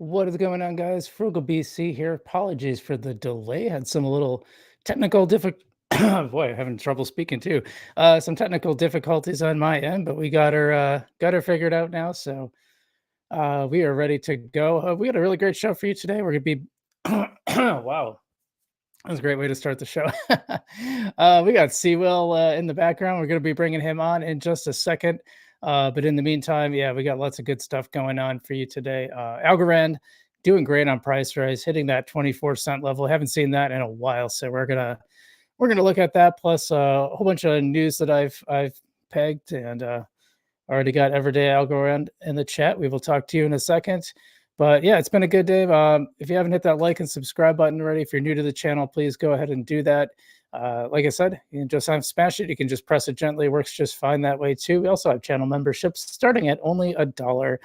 What is going on, guys? Frugal BC here. Apologies for the delay. Had some little technical difficulties. Boy, having trouble speaking too. Some technical difficulties on my end, but we got her figured out now. So we are ready to go. We got a really great show for you today. We're gonna be wow. That was a great way to start the show. We got Seawill in the background. We're going to be bringing him on in just a second. But in the meantime, yeah, we got lots of good stuff going on for you today. Algorand doing great on price rise, hitting that 24-cent level. Haven't seen that in a while, so we're gonna look at that plus a whole bunch of news that I've pegged and already got Everyday Algorand in the chat. We will talk to you in a second. But yeah, it's been a good day. If you haven't hit that like and subscribe button already, if you're new to the channel, please go ahead and do that. Like I said, you can just smash it. You can just press it gently. It works just fine that way too. We also have channel memberships starting at only $1.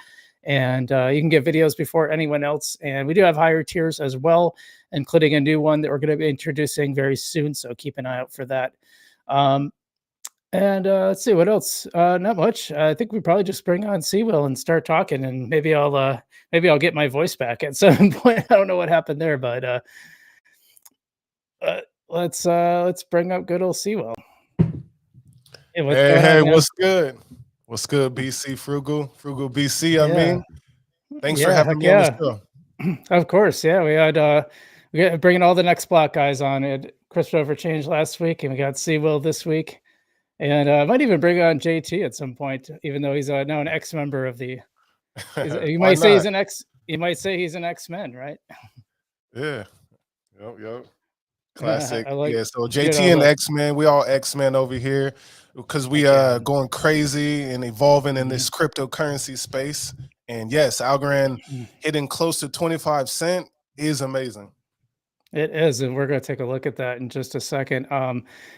And you can get videos before anyone else. And we do have higher tiers as well, including a new one that we're going to be introducing very soon. So keep an eye out for that. And let's see what else. Not much. I think we probably just bring on Seawill and start talking, and maybe I'll get my voice back at some point. I don't know what happened there, but let's bring up good old Seawill. Hey, hey, what's good? What's good, BC Frugal BC? I mean, thanks for having me on the show. Of course, yeah. We got bringing all the next block guys on. It Christopher changed last week, and we got Seawill this week. And I might even bring on JT at some point, even though he's now an ex-member of the. You might say he's an ex. You might say he's an X-Men, right? Yeah. Yep. Classic. Yeah. So JT and X-Men, we all X-Men over here because we going crazy and evolving in this cryptocurrency space. And yes, Algorand hitting close to 25 cents is amazing. It is, and we're going to take a look at that in just a second.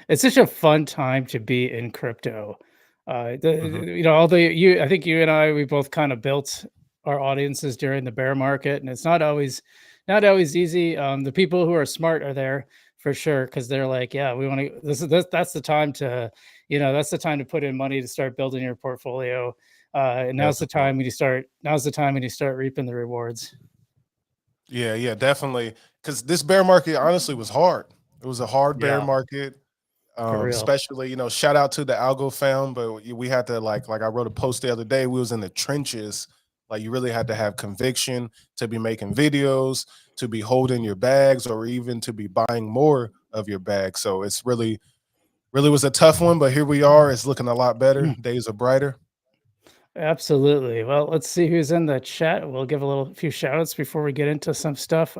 It's such a fun time to be in crypto. I think you and I, we both kind of built our audiences during the bear market, and it's not always easy. The people who are smart are there for sure because they're like, yeah, we want to. That's the time to, that's the time to put in money to start building your portfolio. And now's the time when you start. Now's the time when you start reaping the rewards. Yeah, definitely. Because this bear market honestly was hard. It was a hard bear market, especially shout out to the Algo fam. But we had to like I wrote a post the other day. We was in the trenches. Like you really had to have conviction to be making videos, to be holding your bags, or even to be buying more of your bags. So it's really was a tough one. But here we are. It's looking a lot better. Days are brighter. Absolutely. Well, let's see who's in the chat. We'll give a few shout outs before we get into some stuff.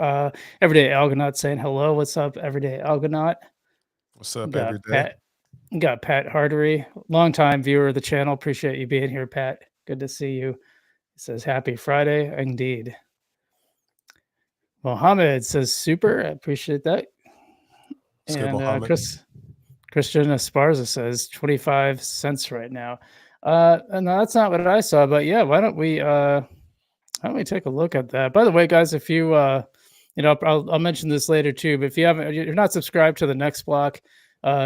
Everyday Algonaut saying hello. What's up, Everyday Algonaut? What's up, Everyday? Got Pat Hardery, longtime viewer of the channel. Appreciate you being here, Pat. Good to see you. It says happy Friday. Indeed. Mohammed says super. I appreciate that. And Christian Esparza says 25 cents right now. And that's not what I saw, but yeah, why don't we take a look at that? By the way, guys, if you I'll mention this later too, but if you're not subscribed to the next block,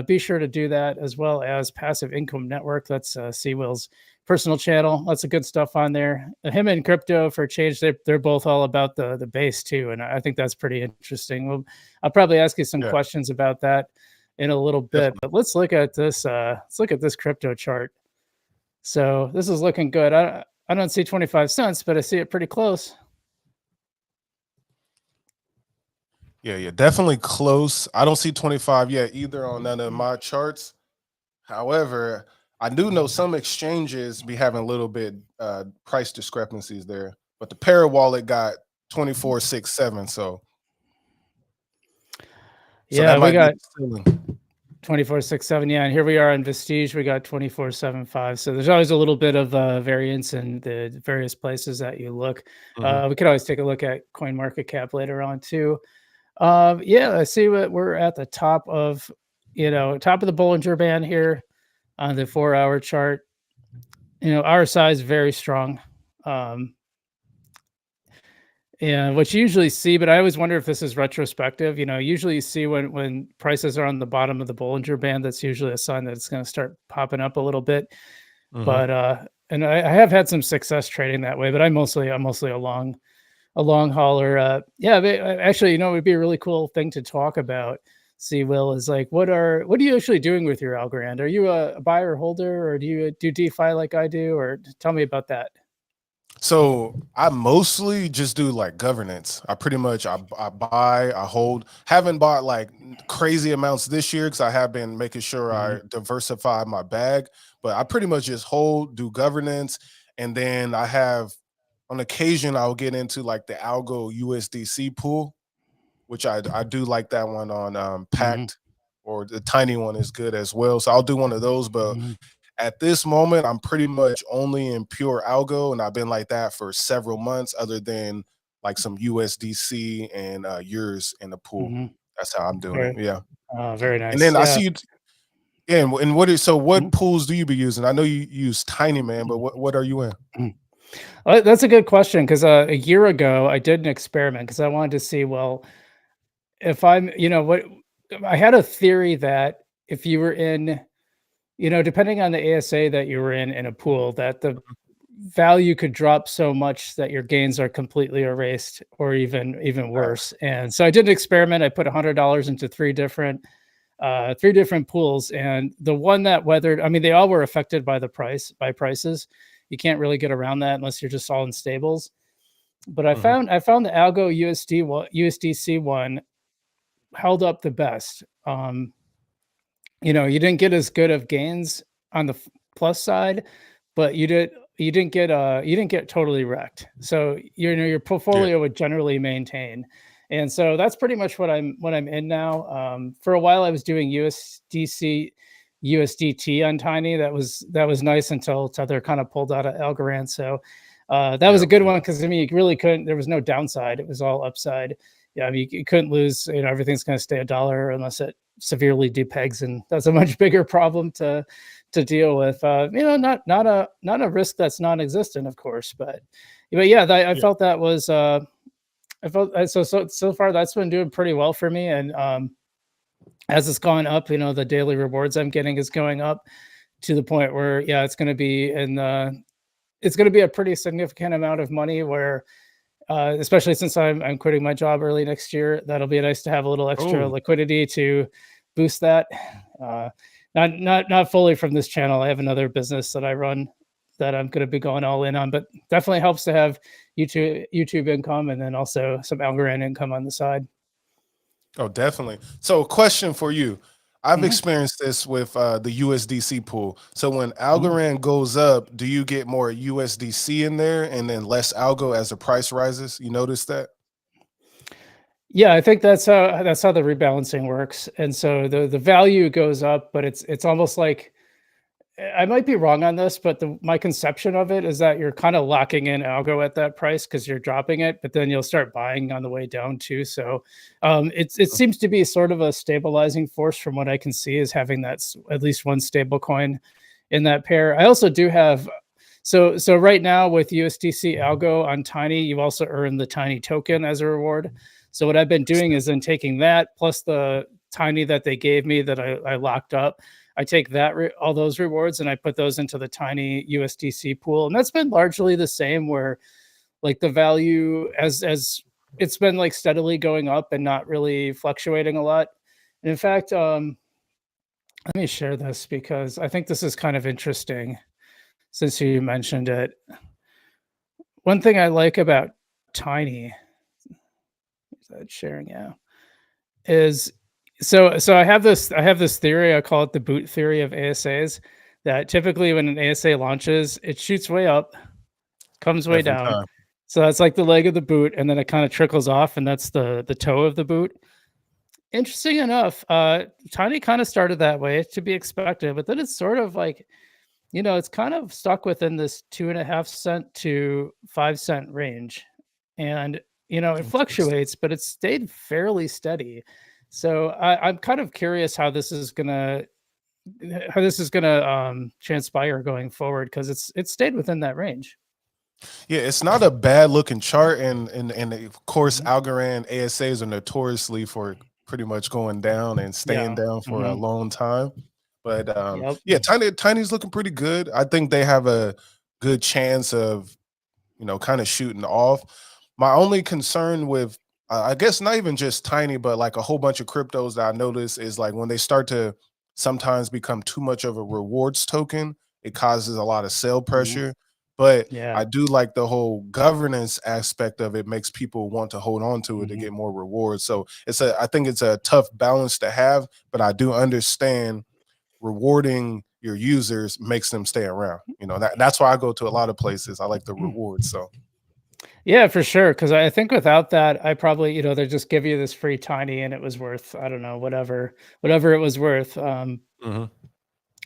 be sure to do that, as well as Passive Income Network. That's Seawill's personal channel. Lots of good stuff on there. Him and Crypto for Change, they're both all about the base too, and I think that's pretty interesting. I'll probably ask you some questions about that in a little bit, but let's look at this. Let's look at this crypto chart. So this is looking good. I don't see 25 cents, but I see it pretty close. Yeah, definitely close. I don't see 25 yet either on none of my charts. However, I do know some exchanges be having a little bit price discrepancies there, but the Para wallet got 24.67. So yeah, we got 24.67. Yeah, and here we are in Vestige. We got 24.75. So there's always a little bit of variance in the various places that you look. We could always take a look at CoinMarketCap later on too. Yeah, I see what we're at the top of the Bollinger Band here on the 4-hour chart. RSI is very strong. And what you usually see, but I always wonder if this is retrospective. Usually you see when prices are on the bottom of the Bollinger Band, that's usually a sign that it's going to start popping up a little bit. But and I have had some success trading that way, but I'm mostly a long a long hauler. Yeah, actually, it would be a really cool thing to talk about. See, Will, is like, what are you actually doing with your Algorand? Are you a buyer holder, or do you do DeFi like I do, or tell me about that? So I mostly just do like governance. I pretty much I buy, I hold. Haven't bought like crazy amounts this year because I have been making sure Hmm. I diversify my bag. But I pretty much just hold, do governance, and then I have on occasion I'll get into like the Algo USDC pool, which I do like that one on Hmm. Pact, or the tiny one is good as well. So I'll do one of those, but Hmm. at this moment, I'm pretty much only in pure algo, and I've been like that for several months, other than like some USDC and yours in the pool. Hmm. That's how I'm doing it. Very, Yeah. very And nice. then I Yeah. see you. Yeah, and what is so? What Mhm. pools do you be using? I know you use Tiny Man, but what are you in? Mhm. That's a good question because a year ago I did an experiment because I wanted to see, well, if I'm, what I had a theory that if you were in, depending on the ASA that you were in a pool, that the value could drop so much that your gains are completely erased, or even Nice. worse. And so I did an experiment. I put $100 into three different pools, and the one that weathered, I mean, they all were affected by prices. You can't really get around that unless you're just all in stables. But I Mhm. found the Algo USDC one held up the best. You didn't get as good of gains on the plus side, but you didn't get totally wrecked. So your Yeah. portfolio would generally maintain. And so that's pretty much what I'm in now. For a while I was doing USDC USDT on Tiny. That was nice until Tether kind of pulled out of Algorand. So that was a Yep. good Yep. one because I mean you really couldn't. There was no downside. It was all upside. Yeah, I mean you couldn't lose. Everything's going to stay a dollar unless it severely depegs, and that's a much bigger problem to deal with. Not a risk that's non-existent, of course, but yeah, I Yeah. felt that was I felt so far that's been doing pretty well for me, and as it's gone up, the daily rewards I'm getting is going up to the point where yeah, it's going to be a pretty significant amount of money where especially since I'm quitting my job early next year. That'll be nice to have a little extra Oh. liquidity to boost that. Uh, not fully from this channel. I have another business that I run that I'm going to be going all in on, but definitely helps to have YouTube income and then also some Algorand income on the side. Oh, definitely. So, a question for you. I've Mhm, experienced this with the USDC pool. So, when mhm. Algorand goes up, do you get more USDC in there and then less algo as the price rises? You notice that? Yeah, I think that's how the rebalancing works, and so the value goes up, but it's almost like I might be wrong on this, but my conception of it is that you're kind of locking in algo at that price because you're dropping it, but then you'll start buying on the way down too. So it Mm. seems to be sort of a stabilizing force from what I can see is having at least one stable coin in that pair. I also do have so right now with USDC algo on Tiny, you also earn the Tiny token as a reward. So what I've been doing is then taking that plus the Tiny that they gave me that I locked up. I take all those rewards and I put those into the Tiny USDC pool, and that's been largely the same. Where like the value as it's been like steadily going up and not really fluctuating a lot. And in fact, let me share this because I think this is kind of interesting since you mentioned it. One thing I like about Tiny, is that sharing? Yeah, is I have this theory. I call it the boot theory of ASAs. That typically when an ASA launches, it shoots way up, comes way Every down. time. So that's like the leg of the boot, and then it kind of trickles off, and that's the toe of the boot. Interesting enough, Tiny kind of started that way to be expected, but then it's sort of like it's kind of stuck within this 2.5 cent to 5 cent range. And, it Interesting. fluctuates, but it's stayed fairly steady. So I'm kind of curious how this is gonna transpire going forward because it's stayed within that range. Yeah, it's not a bad looking chart, and of course, Mhm. Algorand ASAs are notoriously for pretty much going down and staying Yeah. down for a Hmm. long time. But Yep. yeah, Tiny's looking pretty good. I think they have a good chance of kind of shooting off. My only concern with, I guess not even just tiny, but like a whole bunch of cryptos that I notice is like when they start to sometimes become too much of a rewards token, it causes a lot of sell Mhm. pressure. But Yeah. I do like the whole governance aspect of it makes people want to hold on to it to Mhm. get more rewards. So I think it's a tough balance to have, but I do understand rewarding your users makes them stay around. That's why I go to a lot of places. I like the rewards. So Yeah, for sure. Because I think without that, I probably, they just give you this free tiny, and it was worth, I don't know, whatever it was worth. mhm.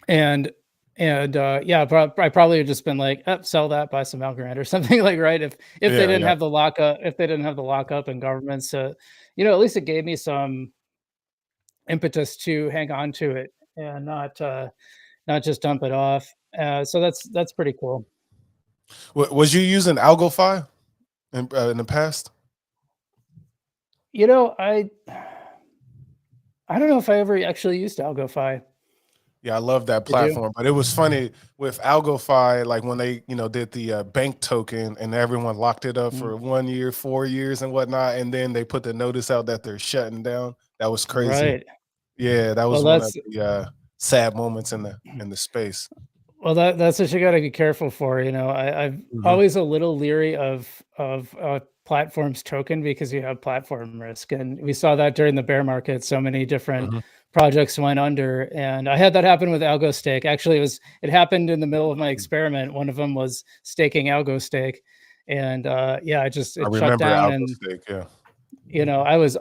And yeah, I probably have just been like, sell that, buy some Algorand or something like, right? If they Yeah, didn't yeah. have the lockup, if they didn't have the lockup and governments, at least it gave me some impetus to hang on to it and not just dump it off. So that's pretty cool. Was you using AlgoFi in the past? You know, I don't know if I ever actually used AlgoFi. Yeah, I love that Did you? platform. But it was funny with AlgoFi, like when they, did the bank token and everyone locked it up Mm, for 1 year, 4 years, and whatnot, and then they put the notice out that they're shutting down. That was crazy. right. Yeah, that Well, was one of that's the sad moments in the space. Well, that's what you gotta be careful for, I've Hmm. always a little leery of platforms token because you have platform risk, and we saw that during the bear market. So many different Hmm. projects went under, and I had that happen with Algo Stake. Actually, it happened in the middle of my experiment. One of them was staking Algo Stake, and yeah, I it shut remember down, Algo and Steak. Yeah. I was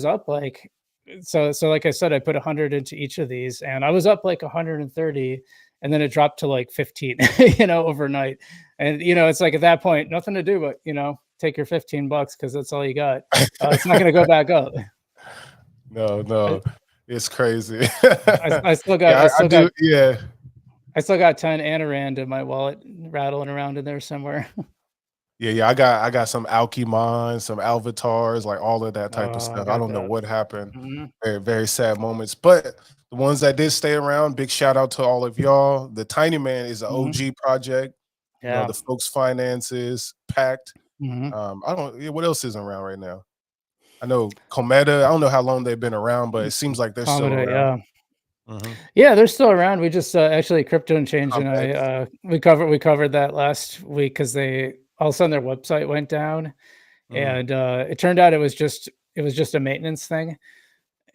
up like so like I said, I put 100 into each of these, and I was up like 130, and then it dropped to like 15, overnight. And it's like at that point, nothing to do but, take your $15 because that's all you got. It's not gonna go back up. No, I, no, it's crazy. I still got Yeah, I I still got do. Yeah. I still got 10 Anarand in my wallet rattling around in there somewhere. Yeah, yeah, I got some Alchemons, some Alvatars, like all of that type of Oh, I stuff. I got don't know that. what happened. Mhm. Very, very sad moments. But the ones that did stay around, big shout out to all of y'all. The Tiny Man is an Mhm. OG project. Yeah. The folks finances, Pact. Mhm. I don't yeah, what else is around right now? I know Cometa. I don't know how long they've been around, but it seems like they're still Comedy, around. yeah. Mhm. Yeah, they're still around. We just actually Crypto and Change, and I CompX. we covered that last week because they all of a sudden their website went down, Mm. and it turned out it was just a maintenance thing.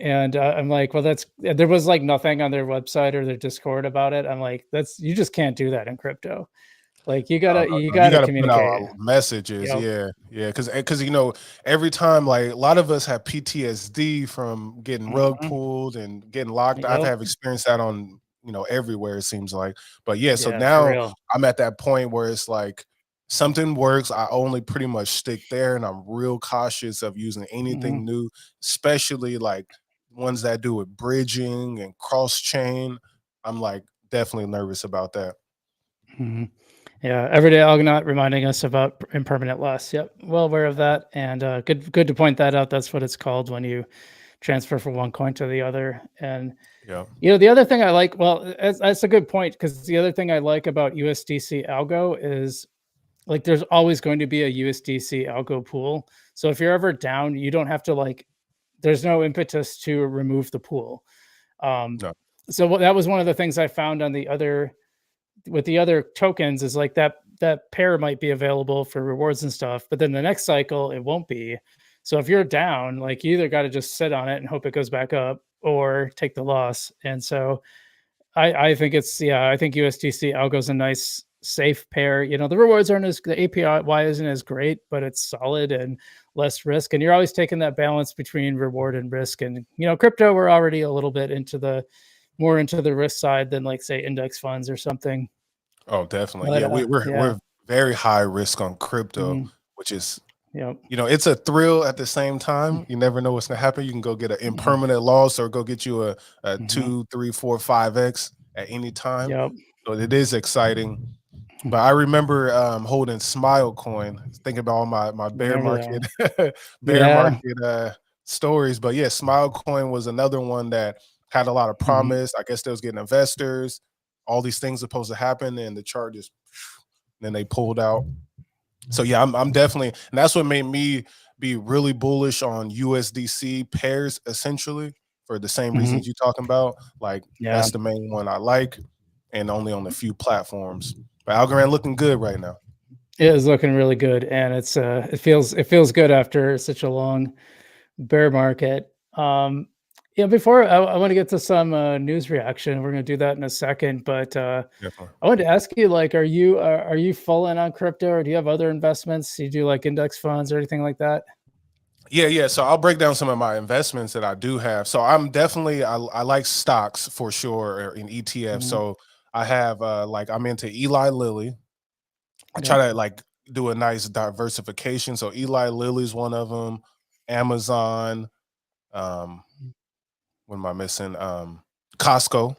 And I'm like, well, there was like nothing on their website or their Discord about it. I'm like, that's you just can't do that in crypto. Like you No, gotta no, you no, you gotta gotta put out communicate. messages, Yep. yeah, yeah, because every time, like, a lot of us have PTSD from getting rug Mhm. pulled and getting locked. I've Yep. have experienced that on, everywhere it seems like, but yeah, so Yeah, for now real. I'm at that point where it's like something works, I only pretty much stick there, and I'm real cautious of using Mhm. anything new, especially, like, ones that do with bridging and cross chain. I'm, like, definitely nervous about that. Mhm. Yeah, everyday Argonaut reminding us about impermanent loss. Yep, well aware of that, and good to point that out. That's what it's called when you transfer from one coin to the other. And Yeah. the other thing I like, well, that's a good point because the other thing I like about USDC algo is like there's always going to be a USDC algo pool. So if you're ever down, you don't have to like. There's no impetus to remove the pool. Um, No. so that was one of the things I found on the other with the other tokens is like that pair might be available for rewards and stuff, but then the next cycle it won't be. So if you're down, like you either got to just sit on it and hope it goes back up or take the loss. And so I think I think USDC algo's a nice safe pair. The rewards aren't as the API isn't as great, but it's solid and less risk. And you're always taking that balance between reward and risk. And crypto, we're already a little bit into the risk side than like say index funds or something. Oh, definitely. But Yeah, we're yeah. very high risk on crypto, Mhm. which is, Yep. it's a thrill at the same time. You never know what's gonna happen. You can go get an Mhm. impermanent loss or go get you a Mhm. 2, 3, 4, 5x at any time. Yep. So it is exciting. But I remember holding Smile Coin, thinking about all my bear Remember that market one. bear Yeah. market stories. But yeah, Smile Coin was another one that had a lot of Mhm. promise. I guess they was getting investors, all these things supposed to happen, and the chart just then they pulled out. So yeah, I'm definitely, and that's what made me be really bullish on USDC pairs, essentially for the same Mhm. reasons you're talking about. Like Yeah, that's the main one I like, and only on a few platforms. But Algorand looking good right now. it is looking really good, and it feels good after such a long bear market. Yeah, before I want to get to some news reaction. We're going to do that in a second, but Definitely. I wanted to ask you, like, are you full in on crypto, or do you have other investments? Do you do like index funds or anything like that? Yeah, yeah. So I'll break down some of my investments that I do have. So I'm definitely I like stocks for sure, or in ETF. Mhm. So I have like I'm into Eli Lilly. I Yep. try to like do a nice diversification. So Eli Lilly's one of them. Amazon. Um, what am I missing? Costco.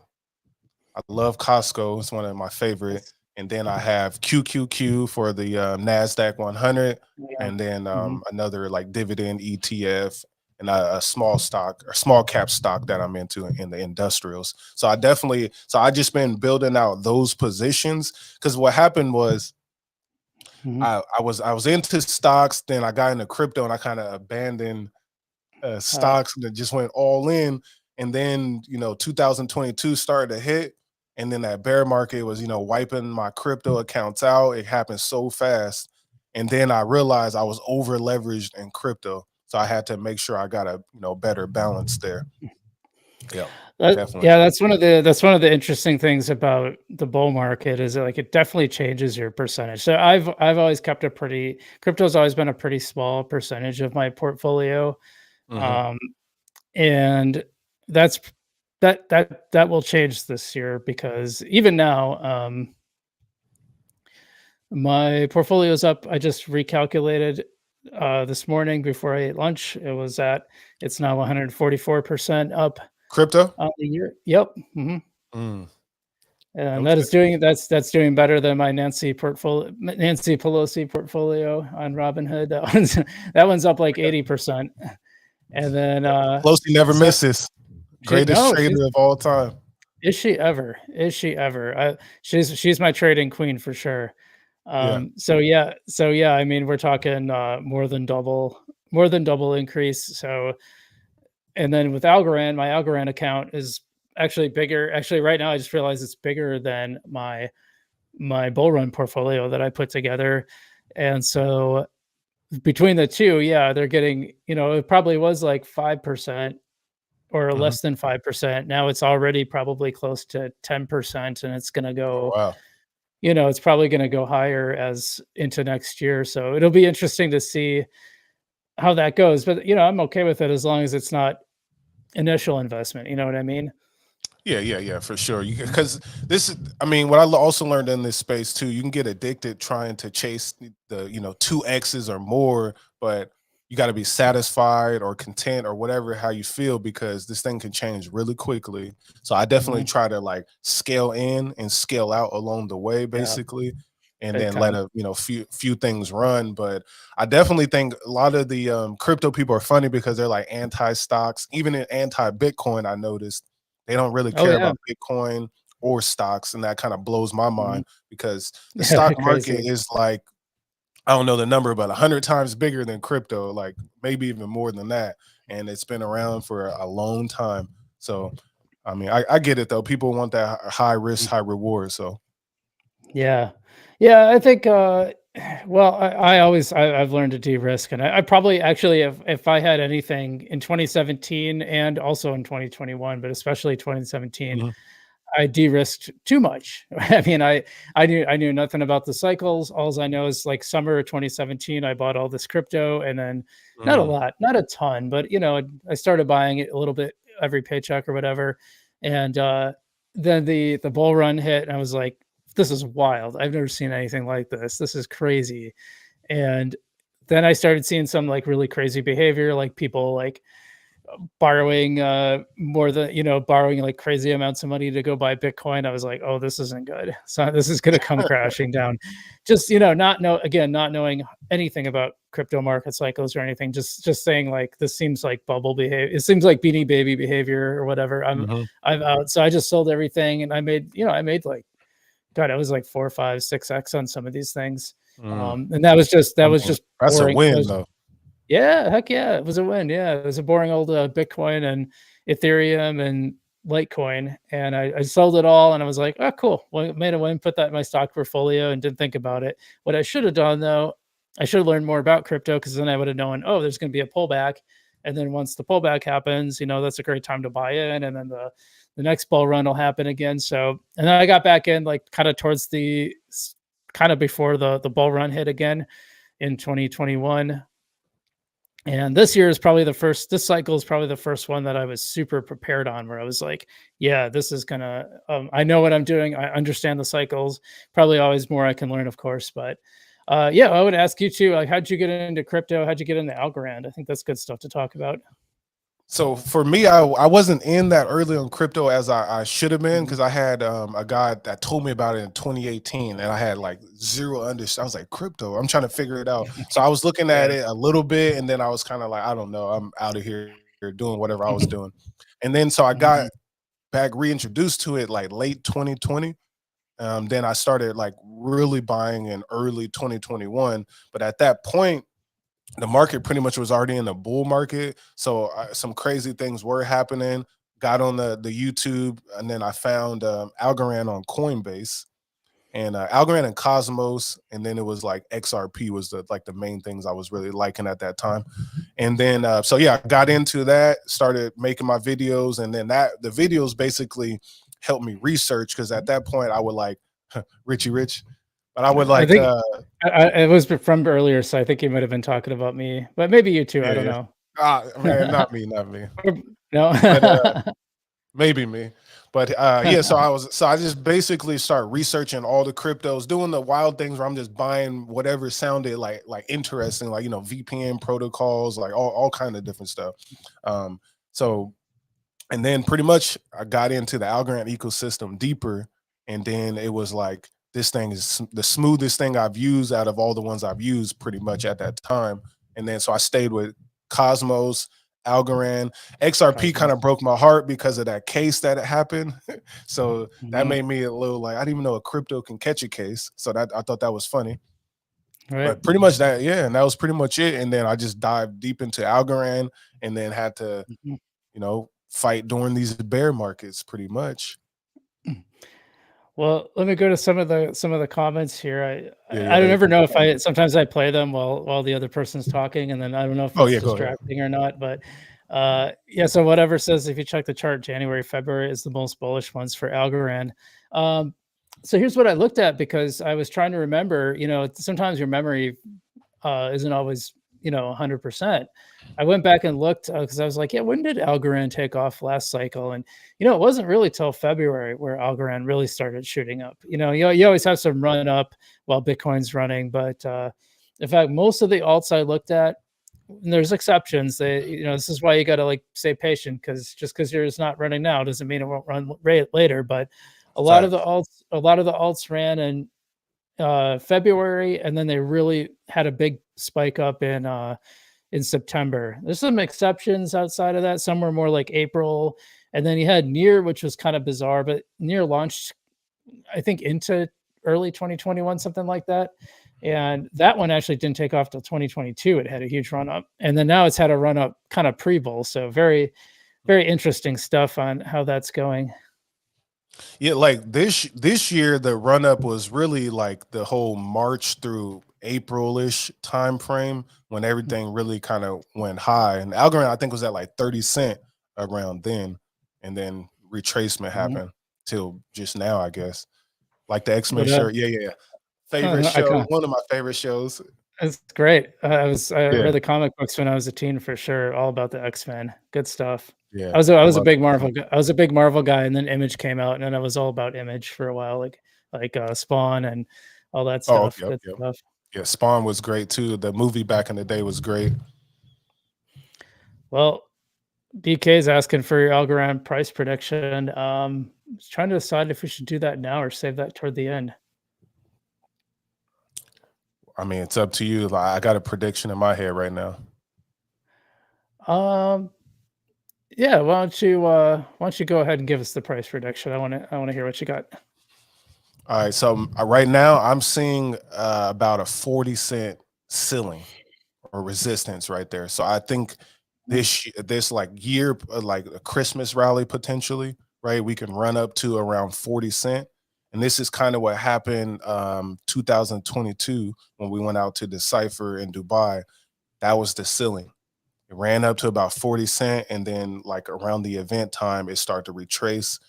I love Costco. It's one of my favorite. Nice. And then I have QQQ for the Nasdaq 100, Yeah. and then Mhm. another like dividend ETF, and a small stock or small cap stock that I'm into in the industrials. So I just been building out those positions because what happened was Mhm. I was into stocks, then I got into crypto and I kind of abandoned Uh, stocks and then just went all in. And then 2022 started to hit, and then that bear market was wiping my crypto accounts out. It happened so fast, and then I realized I was over leveraged in crypto, so I had to make sure I got a better balance there. Yeah, definitely. yeah, that's one of the interesting things about the bull market is that, like, it definitely changes your percentage. So I've always kept a pretty crypto's always been a pretty small percentage of my portfolio. Hmm. Um, and that's that will change this year because even now, my portfolio's up. I just recalculated this morning before I ate lunch. It's now 144% up Crypto. on the year. Yep. Mhm. Mm, And okay. that's doing better than my Nancy Pelosi portfolio on Robinhood. That one's up like 80%. And then Pelosi never so misses. she Greatest no, she's trader of all time. is she ever? Is she ever? She's my trading queen for sure. Yeah. So yeah, I mean, we're talking more than double increase. So, and then with Algorand, my Algorand account is actually bigger. Actually, right now I just realized it's bigger than my bull run portfolio that I put together. And so between the two, yeah, they're getting, it probably was like 5% or Mhm. less than 5%. Now it's already probably close to 10%, and it's going to Oh go, wow. it's probably going to go higher as into next year. So it'll be interesting to see how that goes. But, I'm okay with it as long as it's not initial investment. You know what I mean? Yeah, yeah, yeah, for sure. Because this is, I mean, what I also learned in this space too, you can get addicted trying to chase the, two X's or more, but you got to be satisfied or content or whatever how you feel because this thing can change really quickly. So I definitely Mhm. try to like scale in and scale out along the way, Yeah, basically, and big then let time. a few things run. But I definitely think a lot of the crypto people are funny because they're like anti stocks, even in anti Bitcoin. I noticed they don't really Oh care yeah. about Bitcoin or stocks, and that kind of blows my Mhm. mind because the stock Yeah, market crazy. is like I don't know the number, but 100 times bigger than crypto, like maybe even more than that, and it's been around for a long time. So, I mean, I get it though. People want that high risk, high reward. So, Yeah. Yeah, I think, well, I've learned to de-risk, and I probably actually, if I had anything in 2017 and also in 2021, but especially 2017, mhm, I de-risked too much. I mean, I knew nothing about the cycles. Alls I know is like summer of 2017, I bought all this crypto, and then not a mm, lot, not a ton, but I started buying it a little bit every paycheck or whatever. And then the bull run hit, and I was like, this is wild. I've never seen anything like this. This is crazy. And then I started seeing some like really crazy behavior, like people like borrowing borrowing like crazy amounts of money to go buy Bitcoin. I was like, oh, this isn't good. So this is going to come crashing down. Just, not knowing anything about crypto market cycles or anything, just saying like this seems like bubble behavior. It seems like Beanie Baby behavior or whatever. mhm. I'm out. So I just sold everything, and I made like, God, it was like 4, 5, 6x on some of these things. And that was just That's a boring. win though. Yeah, heck yeah, it was a win. Yeah, it was a boring old Bitcoin and Ethereum and Litecoin, and I sold it all, and I was like, oh, cool. Well, made a win, put that in my stock portfolio, and didn't think about it. What I should have done though, I should have learned more about crypto, because then I would have known, oh, there's going to be a pullback, and then once the pullback happens, that's a great time to buy in, and then the next bull run will happen again. So, and then I got back in like kind of towards the kind of before the bull run hit again in 2021. And this cycle is probably the first one that I was super prepared on, where I was like, yeah, this is gonna, I know what I'm doing. I understand the cycles, probably always more I can learn, of course. But yeah, I would ask you too, like, how'd you get into crypto? How'd you get into Algorand? I think that's good stuff to talk about. So for me, I wasn't in that early on crypto as I should have been, because I had a guy that told me about it in 2018, and I had like zero understanding. I was like, crypto, I'm trying to figure it out. So I was looking at it a little bit, and then I was kind of like, I don't know, I'm out of here doing whatever I was doing. And then so I got back reintroduced to it like late 2020. Then I started like really buying in early 2021. But at that point, the market pretty much was already in a bull market. So some crazy things were happening. Got on the YouTube, and then I found Algorand on Coinbase, and Algorand and Cosmos, and then it was like XRP was the main things I was really liking at that time. And then so yeah, I got into that, started making my videos, and then the videos basically helped me research, because at that point I would like Richie Rich, but I would like I think it was from earlier, so I think you might have been talking about me, but maybe you too. yeah, I don't know. Man, not me, not me. No. But maybe me. But yeah, so I just basically start researching all the cryptos, doing the wild things where I'm just buying whatever sounded like interesting, like VPN protocols, like all kind of different stuff. So and then pretty much I got into the Algorand ecosystem deeper, and then it was like, this thing is the smoothest thing I've used out of all the ones I've used pretty much at that time. And then so I stayed with Cosmos, Algorand. XRP kind of broke my heart because of that case that happened. So that made me a little like, I didn't even know a crypto can catch a case. So that I thought that was funny. Right. But pretty much that, yeah, and that was pretty much it. And then I just dived deep into Algorand, and then had to, fight during these bear markets pretty much. Well, let me go to some of the comments here. I don't ever know if sometimes I play them while the other person's talking, and then I don't know if it's distracting or not. But yeah, so whatever says, if you check the chart, January, February is the most bullish ones for Algorand. So here's what I looked at, because I was trying to remember. Sometimes your memory isn't always 100%. I went back and looked, because I was like, yeah, when did Algorand take off last cycle? And it wasn't really till February where Algorand really started shooting up. You always have some run up while Bitcoin's running, but in fact, most of the alts I looked at, and there's exceptions. This is why you got to like stay patient, because just because yours not running now doesn't mean it won't run later. But a lot of the alts ran in February, and then they really had a big spike up in September. There's some exceptions outside of that. Some were more like April, and then you had Near, which was kind of bizarre, but Near launched, I think, into early 2021, something like that. And that one actually didn't take off till 2022. It had a huge run up, and then now it's had a run up kind of pre-bull. So very, very interesting stuff on how that's going. Yeah, like this year, the run up was really like the whole March through April-ish time frame, when everything really kind of went high. And Algorand, I think, was at like 30 cent around then, and then retracement happened till just now, I guess. Like the X-Men shirt. Yeah. Favorite show, one of my favorite shows. It's great. I read the comic books when I was a teen, for sure, all about the X-Men. Good stuff. Yeah, I was a big Marvel guy. I was a big Marvel guy, and then Image came out, and then I was all about Image for a while, like Spawn and all that stuff. Yep. Yeah, Spawn was great too. The movie back in the day was great. Well, BK is asking for your Algorand price prediction. Trying to decide if we should do that now or save that toward the end. I mean, it's up to you. I got a prediction in my head right now. Yeah, why don't you go ahead and give us the price prediction? I want to hear what you got. All right, so right now I'm seeing about a 40 cent ceiling or resistance right there. So I think Mm, this like year, like a Christmas rally potentially, right? We can run up to around 40 cent, and this is kind of what happened 2022 when we went out to decipher in Dubai. That was the ceiling. It ran up to about 40 cent, and then like around the event time, it started to retrace.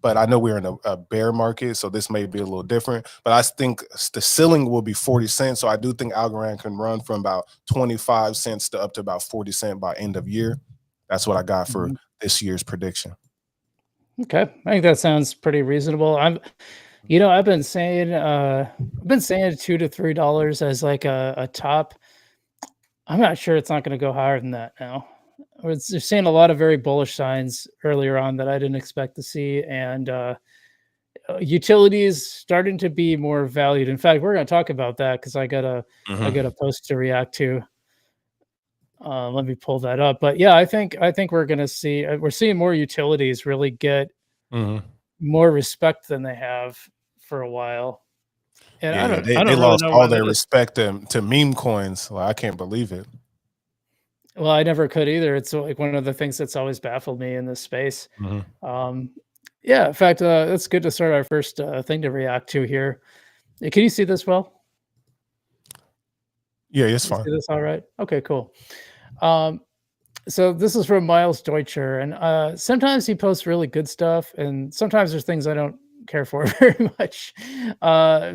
But I know we're in a bear market, so this may be a little different. But I think the ceiling will be 40 cents. So I do think Algorand can run from about 25 cents to up to about 40 cent by end of year. That's what I got for mhm. this year's prediction. Okay, I think that sounds pretty reasonable. I've been saying $2 to $3 as like a top. I'm not sure it's not going to go higher than that now. We're seeing a lot of very bullish signs earlier on that I didn't expect to see, and utilities starting to be more valued. In fact, we're going to talk about that because I Hmm. got a post to react to. Let me pull that up. But yeah, I think we're going to see we're seeing more utilities really get Hmm. more respect than they have for a while. And Yeah, yeah, I they don't really lost know all why that their is. respect to meme coins. Like, I can't believe it. Well, I never could either. It's like one of the things that's always baffled me in this space. Hmm. Um, yeah, in fact, that's good to start our first thing to react to here. Can you see this well? Yeah, it's You fine. see this all right? Okay, cool. Um, so this is from Miles Deutscher, and sometimes he posts really good stuff, and sometimes there's things I don't care for very much.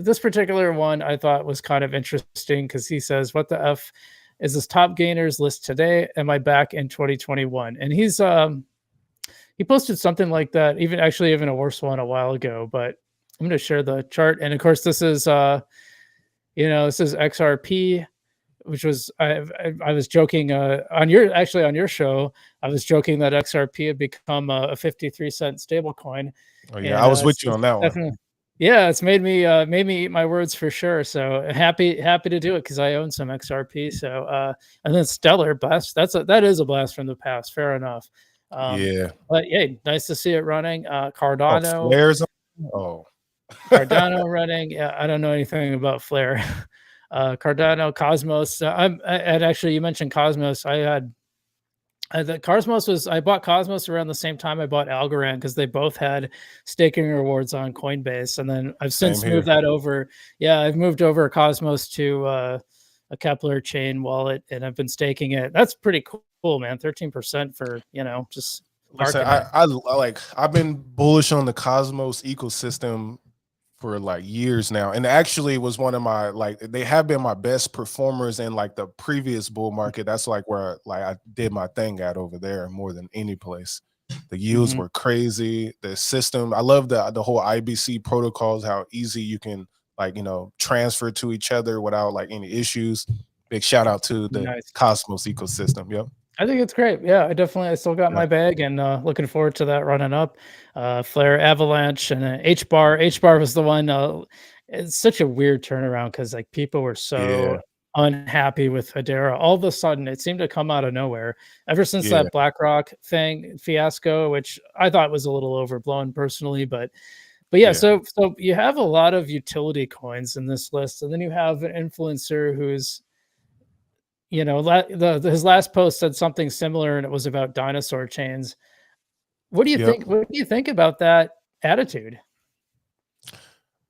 This particular one I thought was kind of interesting because he says, "What the f is this top gainers list today? Am I back in 2021?" And he posted something like that, even a worse one a while ago. But I'm going to share the chart, and of course, this is XRP, which was I was joking on your show. I was joking that XRP had become a 53-cent stable coin, Oh yeah, I and was with you it's on that one. definitely yeah, it's made me eat my words for sure. So happy to do it because I own some XRP. So and then Stellar blast. That is a blast from the past. Fair enough. Um, Yeah. but yeah, nice to see it running. Oh, flares. Oh. Cardano running. Yeah, I don't know anything about Flare. Cardano, Cosmos. And actually, you mentioned Cosmos. I bought Cosmos around the same time I bought Algorand because they both had staking rewards on Coinbase, and then I've Same since moved here. that over. Yeah, I've moved over Cosmos to a Kepler chain wallet, and I've been staking it. That's pretty cool, man. 13% for just Listen, parking it. I've been bullish on the Cosmos ecosystem for like years now, and actually was one of my like they have been my best performers in like the previous bull market. That's like where like I did my thing at over there more than any place. The yields Hmm. were crazy. The system, I love the whole IBC protocols, how easy you can like transfer to each other without like any issues. Big shout out to the Nice. Cosmos ecosystem. Yep. I think it's great. Yeah, I still got Yeah. my bag and looking forward to that running up. Flare Avalanche and H bar. H bar was the one. It's such a weird turnaround because like people were so Yeah. unhappy with Hedera. All of a sudden, it seemed to come out of nowhere. Ever since Yeah. that BlackRock thing fiasco, which I thought was a little overblown personally, but yeah. Yeah. So you have a lot of utility coins in this list, and then you have an influencer who's his last post said something similar, and it was about dinosaur chains. What do you Yep. think? What do you think about that attitude?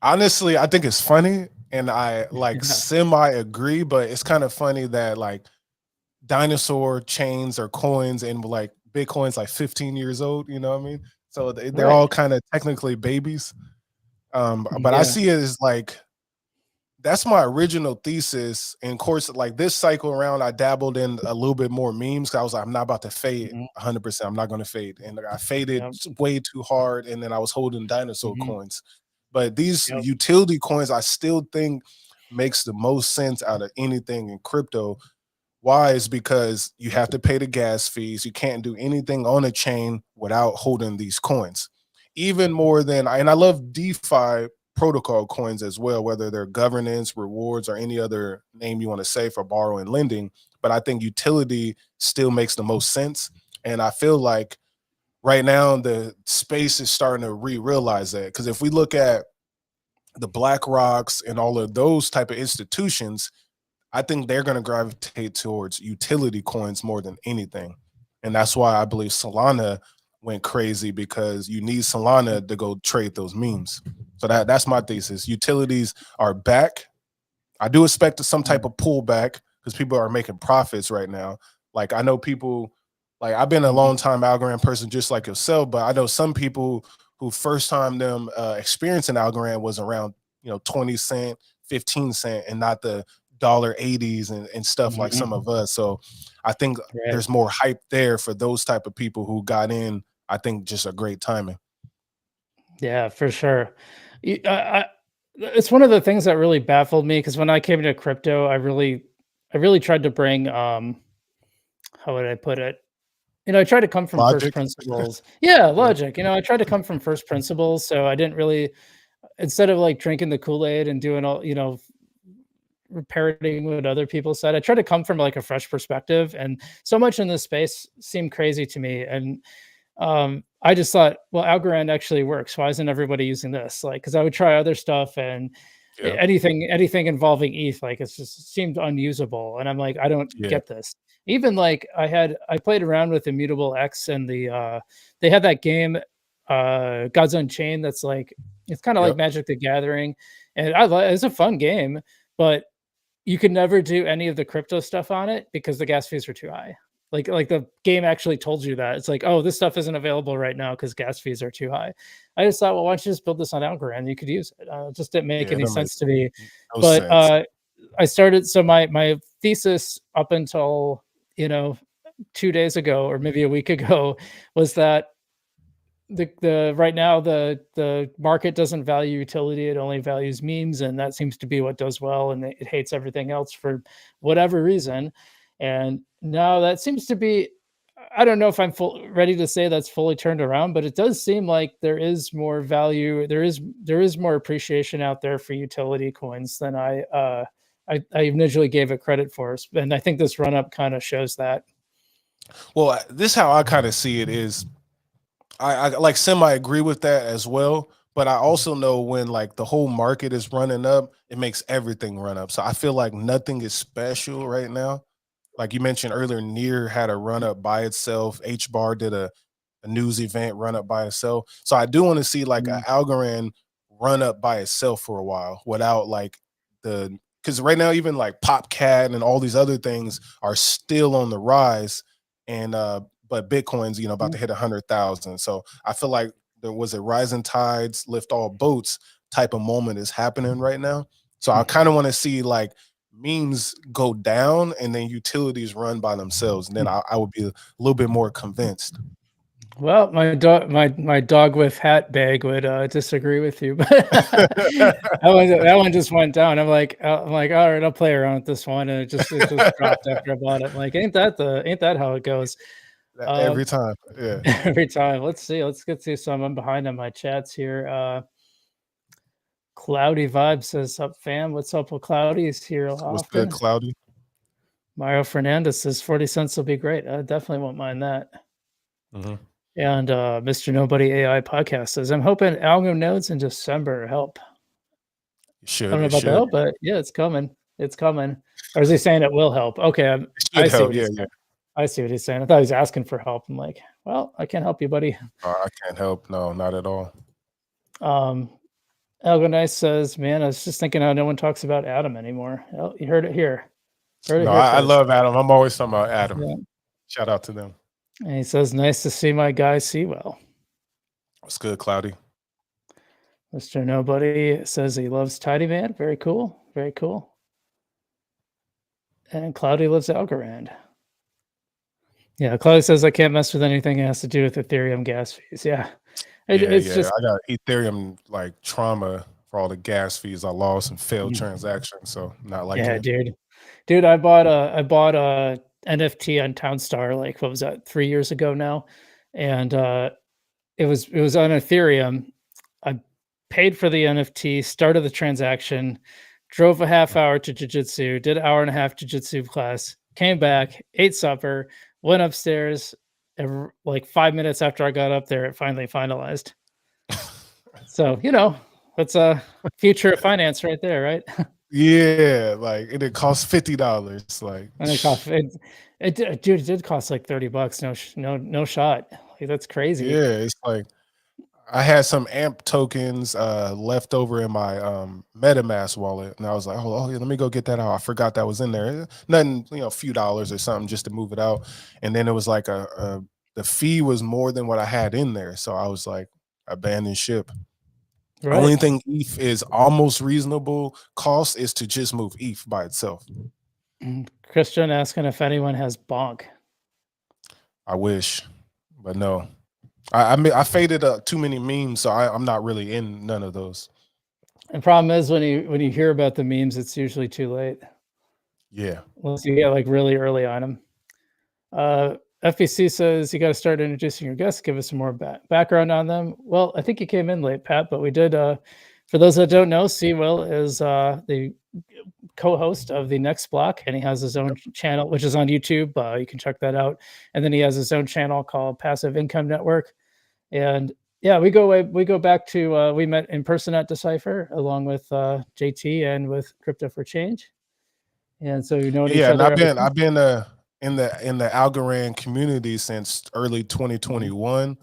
Honestly, I think it's funny, and I like Yeah, semi agree, but it's kind of funny that like dinosaur chains or coins and like Bitcoin's like 15 years old, you know what I mean? So they're right. all kind of technically babies. But I Yeah. see it as like that's my original thesis. And of course, like this cycle around, I dabbled in a little bit more memes. 'Cause I was like, I'm not about to fade Mhm. 100%. I'm not going to fade. And I faded Yep. way too hard. And then I was holding dinosaur Mhm. coins. But these Yep. utility coins, I still think makes the most sense out of anything in crypto. Why? Is because you have to pay the gas fees. You can't do anything on a chain without holding these coins. Even more than, and I love DeFi protocol coins as well, whether they're governance, rewards, or any other name you want to say for borrowing and lending. But I think utility still makes the most sense. And I feel like right now the space is starting to realize that. Because if we look at the BlackRocks and all of those type of institutions, I think they're going to gravitate towards utility coins more than anything. And that's why I believe Solana went crazy, because you need Solana to go trade those memes. So that's my thesis. Utilities are back. I do expect some type of pullback because people are making profits right now. Like I know people, like I've been a long time Algorand person just like yourself, but I know some people who first time them experiencing Algorand was around 20 cent, 15 cent, and not the $80s and stuff like some of us. So I think there's more hype there for those type of people who got in. I think just a great timing. Yeah, for sure. It's one of the things that really baffled me, because when I came into crypto, I really tried to bring how would I put it? I tried to come from first Logic. principles. Yeah, Yeah. logic. I tried to come from first principles, so I didn't really, instead of like drinking the Kool-Aid and doing all, parroting what other people said, I tried to come from like a fresh perspective, and so much in this space seemed crazy to me. And I just thought, well, Algorand actually works. Why isn't everybody using this? Like, because I would try other stuff, and anything involving ETH, like it just seemed unusable. And I'm like, I don't get this. Even like I played around with Immutable X, and they had that game, Gods Unchained, that's like, it's kind of like Magic the Gathering, and it's a fun game, but you could never do any of the crypto stuff on it because the gas fees are too high. Like the game actually told you that. It's like, oh, this stuff isn't available right now because gas fees are too high. I just thought, well, why don't you just build this on Algorand? You could use it. It just didn't make any sense to me. But I started, so my thesis up until 2 days ago, or maybe a week ago, was that the right now the market doesn't value utility, it only values memes, and that seems to be what does well, and it hates everything else for whatever reason. And now that seems to be, I don't know if I'm ready to say that's fully turned around, but it does seem like there is more value, there is more appreciation out there for utility coins than I initially gave it credit for. And I think this run up kind of shows that. Well, this how I kind of see it is, I like semi agree with that as well. But I also know when like the whole market is running up, it makes everything run up. So I feel like nothing is special right now. Like you mentioned earlier, Near had a run up by itself. H bar did a news event run up by itself. So I do want to see like an Algorand run up by itself for a while without like because right now even like Popcat and all these other things are still on the rise. And but Bitcoin's about to hit 100,000. So I feel like there was a rising tides lift all boats type of moment is happening right now. So I kind of want to see like memes go down and then utilities run by themselves, and then I would be a little bit more convinced. Well, my dog with hat bag would disagree with you, but that one just went down. I'm like, all right, I'll play around with this one, and it just dropped after I bought it. I'm like, ain't that how it goes? Every time, yeah. Every time. Let's see. Let's get to some. I'm behind on my chats here. Cloudy Vibe says, "Up, fam? What's up with Cloudy? He's here often." What's good, Cloudy? Mario Fernandez says 40 cents will be great. I definitely won't mind that. And Mr. Nobody AI podcast says, "I'm hoping algo nodes in December help." I don't know about the help, but yeah, it's coming. It's coming. Or is he saying it will help? Okay, I see what he's saying. I see what he's saying. I thought he was asking for help. I'm like, well, I can't help you, buddy. I can't help. No, not at all. Algo Nice says, "Man, I was just thinking how no one talks about Adam anymore." Oh, you heard it here. I love Adam. I'm always talking about Adam. Yeah. Shout out to them. And he says, "Nice to see my guy see well." What's good, Cloudy? Mr. Nobody says he loves Tidy Man. Very cool. Very cool. And Cloudy loves Algorand. Yeah, Cloudy says, "I can't mess with anything that has to do with Ethereum gas fees." Yeah. It's just, I got Ethereum like trauma for all the gas fees I lost and failed transactions. So not like it. Dude, I bought a NFT on Townstar, like, what was that, 3 years ago now? And it was on Ethereum. I paid for the NFT, started the transaction, drove a half hour to jiu-jitsu, did an hour and a half jiu-jitsu class, came back, ate supper, went upstairs, and like 5 minutes after I got up there, it finally finalized. So, That's a future of finance right there, right? Yeah, like it costs $50. Like, And it cost dude, it did cost like $30. No shot. Like, that's crazy. yeah, it's like I had some AMP tokens left over in my MetaMask wallet, and I was like, oh yeah, let me go get that out. I forgot that was in there. Nothing, a few dollars or something just to move it out. And then it was like the fee was more than what I had in there, so I was like, abandon ship. Right. Only thing ETH is almost reasonable cost is to just move ETH by itself. Christian asking if anyone has bonk. I wish, but no. I mean, I faded too many memes, so I'm not really in none of those. And problem is when you hear about the memes, it's usually too late. Yeah. Unless you get like really early on them. FBC says you got to start introducing your guests. Give us some more background on them. Well, I think you came in late, Pat, but we did. For those that don't know, Will is the co-host of the Next Block, and he has his own channel, which is on YouTube. You can check that out. And then he has his own channel called Passive Income Network. And yeah, we go back to we met in person at Decipher along with JT and with Crypto for Change. And so we've known each Yeah, and other. I've been in the Algorand community since early 2021.